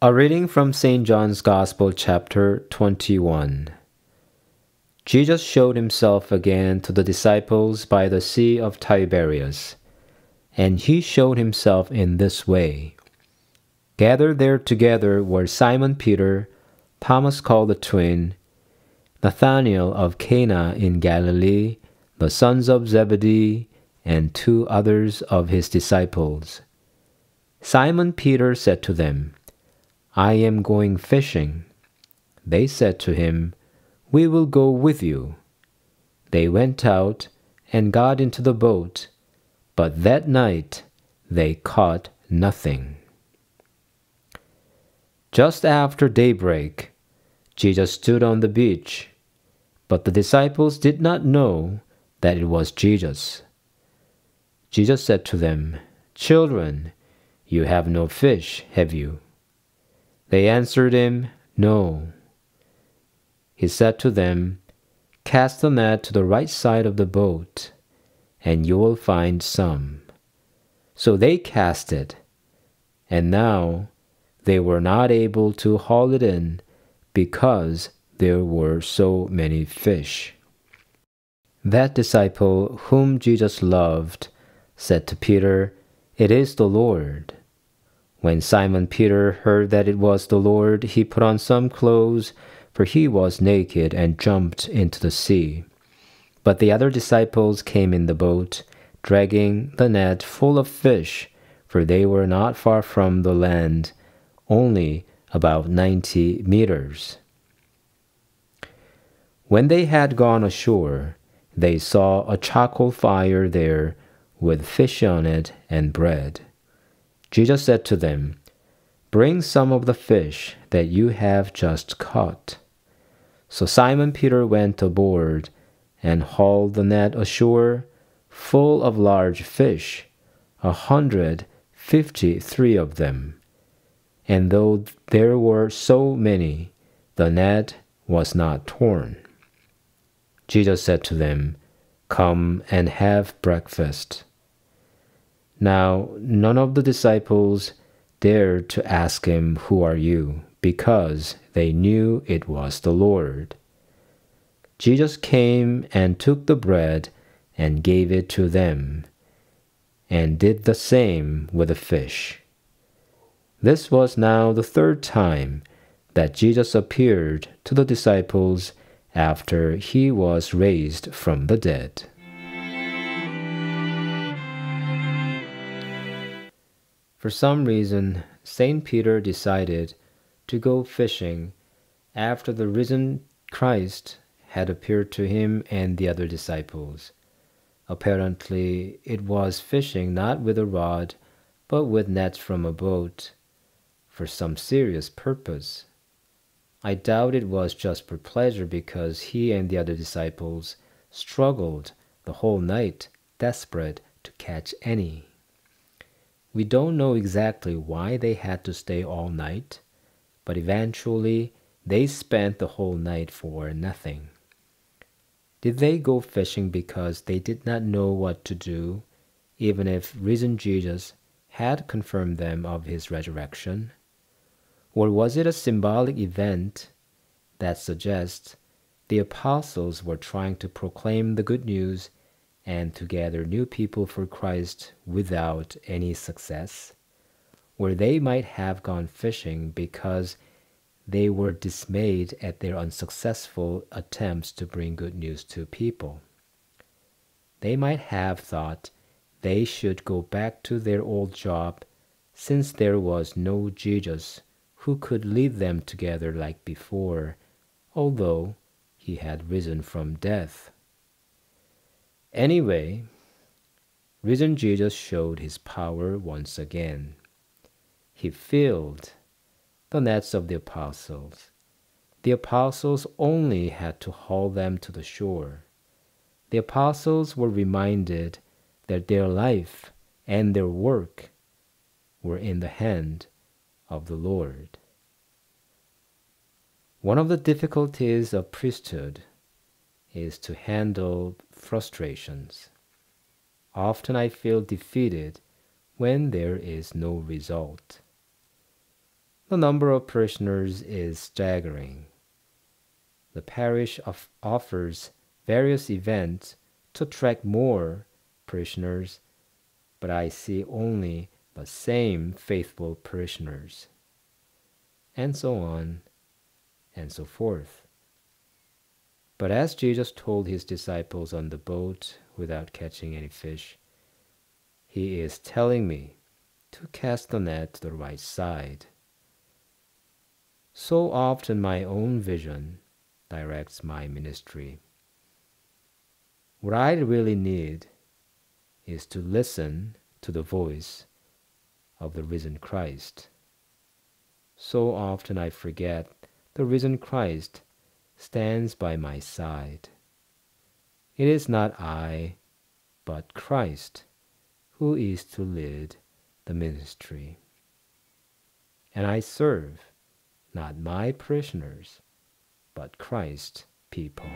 A reading from St. John's Gospel, chapter 21. Jesus showed himself again to the disciples by the Sea of Tiberias, and he showed himself in this way. Gathered there together were Simon Peter, Thomas called the twin, Nathanael of Cana in Galilee, the sons of Zebedee, and 2 others of his disciples. Simon Peter said to them, "I am going fishing." They said to him, "We will go with you." They went out and got into the boat, but that night they caught nothing. Just after daybreak, Jesus stood on the beach, but the disciples did not know that it was Jesus. Jesus said to them, "Children, you have no fish, have you?" They answered him, "No." He said to them, "Cast the net to the right side of the boat, and you will find some." So they cast it, and now they were not able to haul it in because there were so many fish. That disciple whom Jesus loved said to Peter, "It is the Lord." When Simon Peter heard that it was the Lord, he put on some clothes, for he was naked, and jumped into the sea. But the other disciples came in the boat, dragging the net full of fish, for they were not far from the land, only about 90 meters. When they had gone ashore, they saw a charcoal fire there with fish on it and bread. Jesus said to them, "Bring some of the fish that you have just caught." So Simon Peter went aboard and hauled the net ashore, full of large fish, 153 of them. And though there were so many, the net was not torn. Jesus said to them, "Come and have breakfast." Now none of the disciples dared to ask him, "Who are you?" because they knew it was the Lord. Jesus came and took the bread and gave it to them, and did the same with the fish. This was now the 3rd time that Jesus appeared to the disciples after he was raised from the dead. For some reason, St. Peter decided to go fishing after the risen Christ had appeared to him and the other disciples. Apparently, it was fishing not with a rod, but with nets from a boat, for some serious purpose. I doubt it was just for pleasure, because he and the other disciples struggled the whole night, desperate to catch any. We don't know exactly why they had to stay all night, but eventually they spent the whole night for nothing. Did they go fishing because they did not know what to do, even if risen Jesus had confirmed them of his resurrection? Or was it a symbolic event that suggests the apostles were trying to proclaim the good news and to gather new people for Christ without any success? Or they might have gone fishing because they were dismayed at their unsuccessful attempts to bring good news to people. They might have thought they should go back to their old job, since there was no Jesus who could lead them together like before, although he had risen from death. Anyway, risen Jesus showed his power once again. He filled the nets of the apostles. The apostles only had to haul them to the shore. The apostles were reminded that their life and their work were in the hand of the Lord. One of the difficulties of priesthood is to handle frustrations. Often I feel defeated when there is no result. The number of parishioners is staggering. The parish offers various events to attract more parishioners, but I see only the same faithful parishioners, and so on and so forth. But as Jesus told his disciples on the boat without catching any fish, he is telling me to cast the net to the right side. So often my own vision directs my ministry. What I really need is to listen to the voice of the risen Christ. So often I forget the risen Christ stands by my side. It is not I, but Christ, who is to lead the ministry. And I serve not my parishioners, but Christ's people.